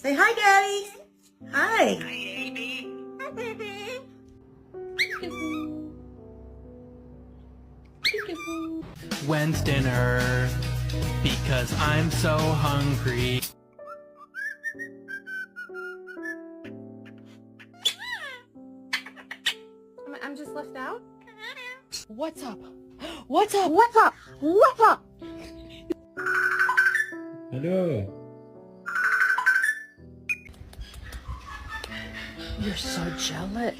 Say hi, Daddy. Hi. Hi, Amy. Hi, baby. When's dinner? Because I'm so hungry. I'm just left out? What's up? What's up? What's up? What's up? Hello. You're so jealous.